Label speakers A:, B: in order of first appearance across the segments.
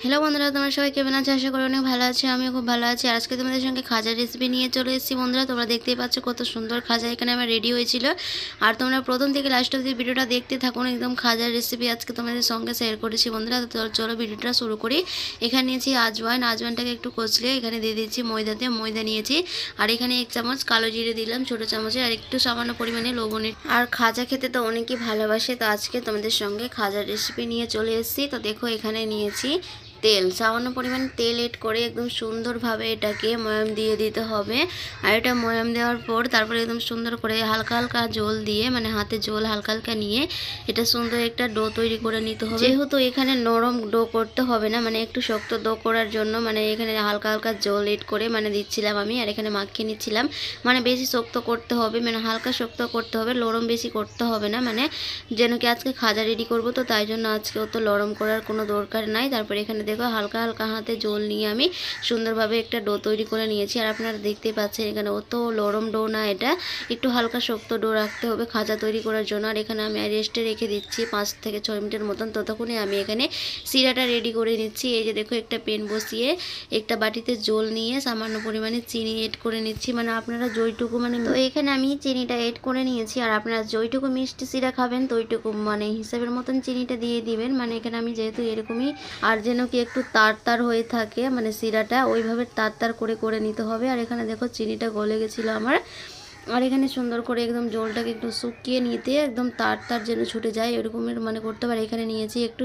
A: Hello বন্ধুরা, তোমরা সবাই কেমন আছো? আশা করি অনেক ভালো আছো। আমিও খুব ভালো আছি। আর আজকে তোমাদের সঙ্গে খাজার রেসিপি নিয়ে চলে এসেছি বন্ধুরা। তোমরা দেখতেই পাচ্ছ কত সুন্দর খাজা এখানে আমার রেডি হয়েছিল। আর তোমরা প্রথম থেকে লাস্ট অবধি ভিডিওটা দেখতে থাকুন। একদম খাজার রেসিপি আজকে তোমাদের সঙ্গে শেয়ার করেছি বন্ধুরা। তো চলো ভিডিওটা শুরু করি। এখানে নিয়েছি আজওয়াইনটাকে একটু কচলে এখানে দিয়ে দিয়েছি ময়দা নিয়েছি। আর এখানে 1 চামচ কালো জিরে দিলাম ছোটো চামচে, আর একটু সামান্য পরিমাণে লবণের। আর খাজা খেতে তো অনেকেই ভালোবাসে, তো আজকে তোমাদের সঙ্গে খাজার রেসিপি নিয়ে চলে এসেছি। তো দেখো এখানে নিয়েছি তেল, সামান্য পরিমাণ তেল এড করে একদম সুন্দরভাবে এটাকে ময়াম দিয়ে দিতে হবে। আর এটা ময়াম দেওয়ার পর তারপরে একদম সুন্দর করে হালকা হালকা জল দিয়ে, মানে হাতে জল হালকা হালকা নিয়ে এটা সুন্দর একটা ডো তৈরি করে নিতে হবে। যেহেতু এখানে নরম ডো করতে হবে না, মানে একটু শক্ত ডো করার জন্য মানে এখানে হালকা হালকা জল এড করে মানে দিচ্ছিলাম আমি। আর এখানে মাখিয়ে নিচ্ছিলাম, মানে বেশি শক্ত করতে হবে, মানে হালকা শক্ত করতে হবে, নরম বেশি করতে হবে না। মানে যেন কি আজকে খাজা রেডি করবো, তো তাই জন্য আজকে অত নরম করার কোনো দরকার নাই। তারপরে এখানে দেখো হালকা হালকা হাতে জল নিয়ে আমি সুন্দরভাবে একটা ডো তৈরি করে নিয়েছি। আর আপনারা দেখতে পাচ্ছেন এখানে অত নরম ডো না, এটা একটু হালকা শক্ত ডো রাখতে হবে খাজা তৈরি করার জন্য। আর এখানে আমি রেস্টে রেখে দিচ্ছি 5 থেকে 6 মিনিটের মতন। ততক্ষণে আমি এখানে সিরাটা রেডি করে নিচ্ছি। এই যে দেখো একটা পেন বসিয়ে একটা বাটিতে জল নিয়ে সামান্য পরিমাণে চিনি এড করে নিচ্ছি, মানে আপনারা যেইটুকু মানে, তো এখানে আমি চিনিটা এড করে নিয়েছি। আর আপনারা যেইটুকু মিষ্টি সিরা খাবেন তো ওইটুকু মানে হিসাবের মতন চিনিটা দিয়ে দিবেন। মানে এখানে আমি যেহেতু এরকমই, আর যেন কি একটু তার হয়ে থাকে মানে সিরাটা, ওইভাবে তার করে করে নিতে হবে। আর এখানে দেখো চিনিটা গলে গেছিলো আমার। আর এখানে সুন্দর করে একদম জলটাকে একটু শুকিয়ে নিতে একদম তার যেন ছুটে যায় এরকমের মানে করতে পারে। এখানে নিয়েছি একটু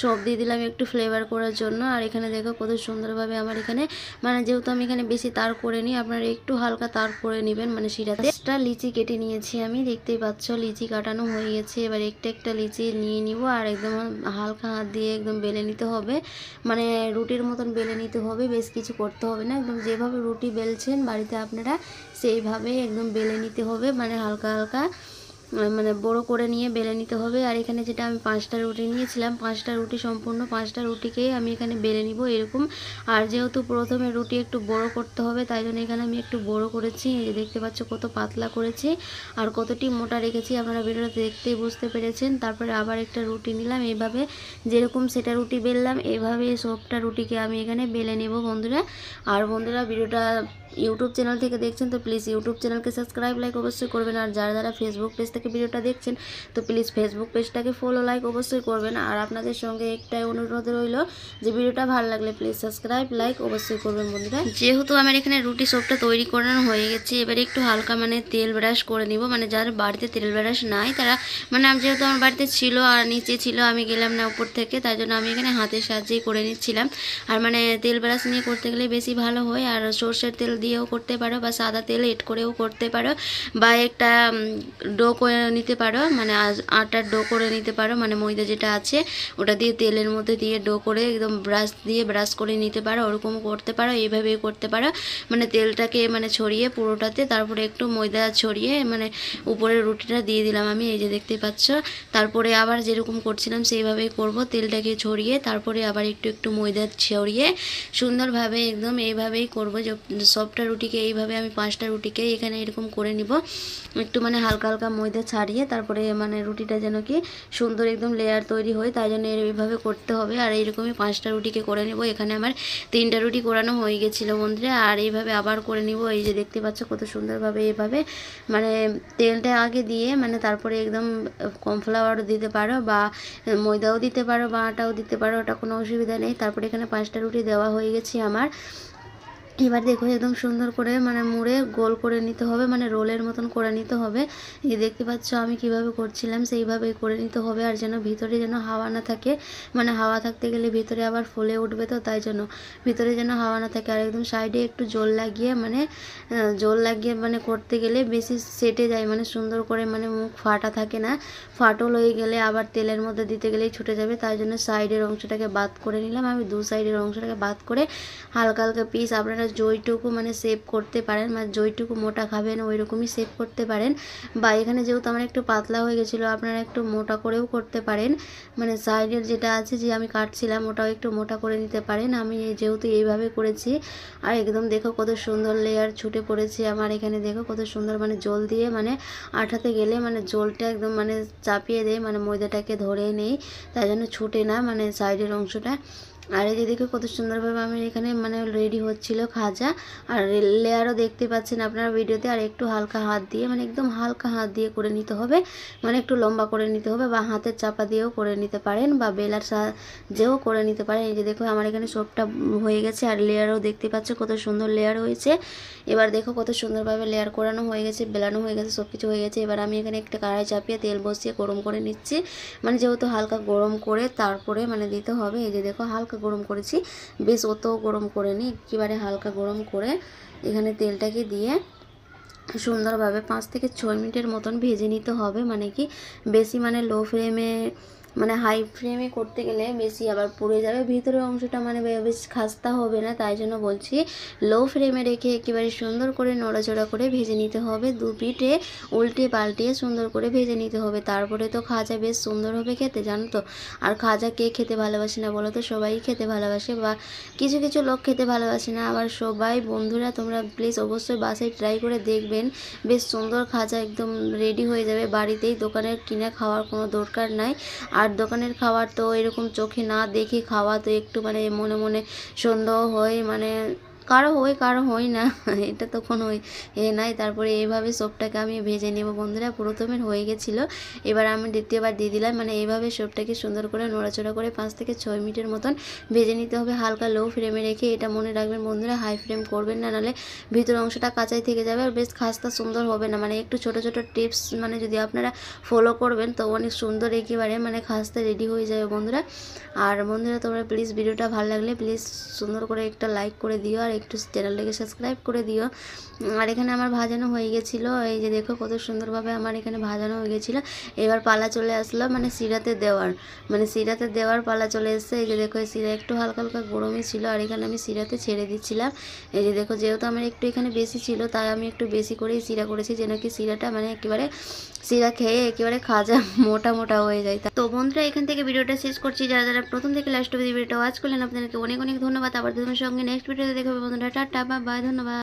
A: সব দিয়ে দিলাম একটু ফ্লেভার করার জন্য। আর এখানে দেখো কত সুন্দরভাবে আমার এখানে মানে যেহেতু আমি এখানে বেশি তার করে নিই, আপনারা একটু হালকা তার করে নেবেন মানে শিরাতে। একটা লিচি কেটে নিয়েছি আমি, দেখতেই পাচ্ছ লিচি কাটানো হয়ে গেছে। এবার একটা লিচি নিয়ে নিব আর একদম হালকা হাত দিয়ে একদম বেলে নিতে হবে, মানে রুটির মতন বেলে নিতে হবে, বেশ কিছু করতে হবে না। একদম যেভাবে রুটি বেলছেন বাড়িতে আপনারা সেইভাবে একদম বেলে নিতে হবে, মানে হালকা হালকা মানে বড় করে নিয়ে বেলে নিতে হবে। আর এখানে যেটা আমি 5টা রুটি নিয়েছিলাম, 5টা রুটি সম্পূর্ণ 5টা রুটিকেই আমি এখানে বেলে নিব এরকম। আর যেহেতু প্রথমে রুটি একটু বড় করতে হবে তাই জন্য এখানে আমি একটু বড় করেছি। এই যে দেখতে পাচ্ছ কত পাতলা করেছি আর কতটি মোটা রেখেছি, আপনারা ভিডিওতে দেখতেই বুঝতে পেরেছেন। তারপরে আবার একটা রুটি নিলাম, এইভাবে যেরকম সেটা রুটি বেললাম এইভাবে সবটা রুটিকে আমি এখানে বেলে নেব বন্ধুরা। আর বন্ধুরা ভিডিওটা ইউটিউব চ্যানেল থেকে দেখছেন তো প্লিজ ইউটিউব চ্যানেলকে সাবস্ক্রাইব লাইক অবশ্যই করবেন। আর যারা ফেসবুক পেজ থেকে ভিডিওটা দেখছেন তো প্লিজ ফেসবুক পেজটাকে ফলো লাইক অবশ্যই করবেন। আর আপনাদের সঙ্গে একটাই অনুরোধ রইল যে ভিডিওটা ভালো লাগলে প্লিজ সাবস্ক্রাইব লাইক অবশ্যই করবেন বন্ধুরা। যেহেতু আমার এখানে রুটি সবটা তৈরি করানো হয়ে গেছে, এবারে একটু হালকা মানে তেল ব্রাশ করে নিব। মানে যার বাড়িতে তেল ব্রাশ নাই তারা, মানে আমি যেহেতু আমার বাড়িতে ছিল আর নিচে ছিল আমি গেলাম না উপর থেকে, তাই জন্য আমি এখানে হাতের সাহায্যেই করে নিচ্ছিলাম। আর মানে তেল ব্রাশ নিয়ে করতে গেলে বেশি ভালো হয়। আর সর্ষের তেল দিয়েও করতে পারো বা সাদা তেল এড করেও করতে পারো, বা একটা ডো করে নিতে পারো, মানে আটার ডো করে নিতে পারো, মানে ময়দা যেটা আছে ওটা দিয়ে তেলের মধ্যে দিয়ে ডো করে একদম ব্রাশ করে নিতে পারো, ওরকম করতে পারো, এইভাবেই করতে পারো। মানে তেলটাকে মানে ছড়িয়ে পুরোটাতে, তারপরে একটু ময়দা ছড়িয়ে মানে উপরে রুটিটা দিয়ে দিলাম আমি, এই যে দেখতে পাচ্ছ। তারপরে আবার যেরকম করছিলাম সেইভাবেই করব, তেলটাকে ছড়িয়ে তারপরে আবার একটু ময়দা ছড়িয়ে সুন্দরভাবে একদম এইভাবেই করবো। সবটা রুটিকে এইভাবে আমি 5টা রুটিকে এখানে এরকম করে নিব, একটু মানে হালকা হালকা ময়দা ছাড়িয়ে তারপরে মানে রুটিটা যেন কি সুন্দর একদম লেয়ার তৈরি হয়, তাই জন্য এইভাবে করতে হবে। আর এইরকমই 5টা রুটিকে করে নেব। এখানে আমার 3টা রুটি করানো হয়ে গেছিলো বন্ধুরা। আর এইভাবে আবার করে নিব, এই যে দেখতে পাচ্ছ কত সুন্দরভাবে এইভাবে মানে তেলটা আগে দিয়ে মানে তারপরে একদম কর্নফ্লাওয়ারও দিতে পারো বা ময়দাও দিতে পারো বা আটাও দিতে পারো, ওটা কোনো অসুবিধা নেই। তারপরে এখানে 5টা রুটি দেওয়া হয়ে গেছে আমার। এবার দেখো একদম সুন্দর করে মানে মুড়ে গোল করে নিতে হবে, মানে রোলের মতন করে নিতে হবে। এই দেখতে পাচ্ছ আমি কিভাবে করছিলাম সেইভাবেই করে নিতে হবে। আর যেন ভিতরে যেন হাওয়া না থাকে, মানে হাওয়া থাকতে গেলে ভিতরে আবার ফুলে উঠবে, তো তাই জন্য ভিতরে যেন হাওয়া না থাকে। আর একদম সাইডে একটু জল লাগিয়ে মানে করতে গেলে বেশি সেটে যায়, মানে সুন্দর করে মানে মুখ ফাটা থাকে না, ফাটল হয়ে গেলে আবার তেলের মধ্যে দিতে গেলেই ছুটে যাবে, তাই জন্য সাইডের অংশটাকে বাদ করে নিলাম আমি। 2 সাইডের অংশটাকে বাদ করে হালকা হালকা পিস আপনারা যেইটুকু মানে সেভ করতে পারেন, মানে যেইটুকু মোটা খাবেন ওই রকমই সেভ করতে পারেন। বা এখানে যেহেতু আমার একটু পাতলা হয়ে গেছিলো, আপনারা একটু মোটা করেও করতে পারেন, মানে সাইডের যেটা আছে যে আমি কাটছিলাম ওটাও একটু মোটা করে নিতে পারেন। আমি যেহেতু এইভাবে করেছি। আর একদম দেখো কত সুন্দর লেয়ার ছুটে পড়েছে আমার এখানে, দেখো কত সুন্দর, মানে জল দিয়ে মানে আঠাতে গেলে মানে জলটা একদম মানে চাপিয়ে দেয়, মানে ময়দাটাকে ধরে নেই, তাই জন্য ছুটে না মানে সাইডের অংশটা। আর এই যে দেখো কত সুন্দরভাবে আমি এখানে মানে রেডি হচ্ছিল খাজা। আর লেয়ারও দেখতে পাচ্ছেন আপনারা ভিডিওতে। আর একটু হালকা হাত দিয়ে, মানে একদম হালকা হাত দিয়ে করে নিতে হবে, মানে একটু লম্বা করে নিতে হবে, বা হাতের চাপা দিয়েও করে নিতে পারেন, বা বেলার সাহায্যেও করে নিতে পারেন। এই যে দেখো আমার এখানে সবটা হয়ে গেছে, আর লেয়ারও দেখতে পাচ্ছ কত সুন্দর লেয়ার হয়েছে। এবার দেখো কত সুন্দরভাবে লেয়ার করানো হয়ে গেছে, বেলানো হয়ে গেছে, সব কিছু হয়ে গেছে। এবার আমি এখানে একটা কড়াই চাপিয়ে তেল বসিয়ে গরম করে নিচ্ছি, মানে যেহেতু হালকা গরম করে তারপরে মানে দিতে হবে। এই যে দেখো হালকা গরম করেছি, বেশ অত গরম করে নিই, একেবারে হালকা গরম করে এখানে তেলটাকে দিয়ে সুন্দরভাবে 5 থেকে 6 মিনিটের মতন ভেজে নিতে হবে। মানে কি বেশি মানে লো ফ্লেমে, মানে হাই ফ্লেমে করতে গেলে বেশি আবার পুড়ে যাবে ভিতরের অংশটা, মানে বেশ খাস্তা হবে না, তাই জন্য বলছি লো ফ্লেমে রেখে একেবারে সুন্দর করে নড়াচড়া করে ভেজে নিতে হবে। দু পিঠে উল্টে পাল্টিয়ে সুন্দর করে ভেজে নিতে হবে, তারপরে তো খাজা বেশ সুন্দর হবে খেতে, জানো তো। আর খাজা কে খেতে ভালোবাসে না বলো তো, সবাই খেতে ভালোবাসে, বা কিছু কিছু লোক খেতে ভালোবাসে না। আবার সবাই বন্ধুরা তোমরা প্লিজ অবশ্যই বাসায় ট্রাই করে দেখবেন, বেশ সুন্দর খাজা একদম রেডি হয়ে যাবে বাড়িতেই, দোকানের কিনা খাওয়ার কোনো দরকার নাই। আর দোকানের খাবার তো এরকম চোখে না দেখে খাওয়া তো একটু মানে মনে মনে সন্দেহ হয়, মানে কারো হয় কারো হয় না, এটা তো কোনো নাই। তারপরে এইভাবে সবটাকে আমি ভেজে নেব বন্ধুরা। প্রথমে হয়ে গেছিলো, এবার আমি দ্বিতীয়বার দিয়ে দিলাম, মানে এইভাবে সবটাকে সুন্দর করে নড়াচড়া করে 5 থেকে 6 মিনিটের মতন ভেজে নিতে হবে হালকা লো ফ্লেমে রেখে। এটা মনে রাখবেন বন্ধুরা, হাই ফ্লেম করবেন না, নাহলে ভিতর অংশটা কাঁচাই থেকে যাবে আর বেশ খাস্তা সুন্দর হবে না। মানে একটু ছোট ছোট টিপস মানে যদি আপনারা ফলো করবেন তো অনেক সুন্দর একেবারে মানে খাস্তা রেডি হয়ে যাবে বন্ধুরা। আর বন্ধুরা তোমরা প্লিজ ভিডিওটা ভালো লাগলে প্লিজ সুন্দর করে একটা লাইক করে দিও, আর একটু চ্যানেলটাকে সাবস্ক্রাইব করে দিও। আর এখানে আমার ভাজানো হয়ে গেছিলো, এই যে দেখো কত সুন্দরভাবে আমার এখানে ভাজানো হয়ে গেছিলো। এবার পালা চলে আসলো মানে শিরাতে দেওয়ার, মানে শিরাতে দেওয়ার পালা চলে এসছে। এই যে দেখো এই শিরা একটু হালকা হালকা গরমই ছিল, আর এখানে আমি শিরাতে ছেড়ে দিচ্ছিলাম। এই যে দেখো যেহেতু আমার একটু এখানে বেশি ছিল, তাই আমি একটু বেশি করেই শিরা করেছি, যেন কি শিরাটা মানে একেবারে শিরা খেয়ে একেবারে খাজা মোটা মোটা হয়ে যায়। তো বন্ধুরা এখান থেকে ভিডিওটা শেষ করছি। যারা যারা প্রথম থেকে লাস্ট অবধি ভিডিওটা ওয়াচ করলেন আপনাদেরকে অনেক অনেক ধন্যবাদ। আবার তোমার সঙ্গে নেক্সট ভিডিওতে দেখা হবে বন্ধুরা। টাটা, বাই বাই, ধন্যবাদ।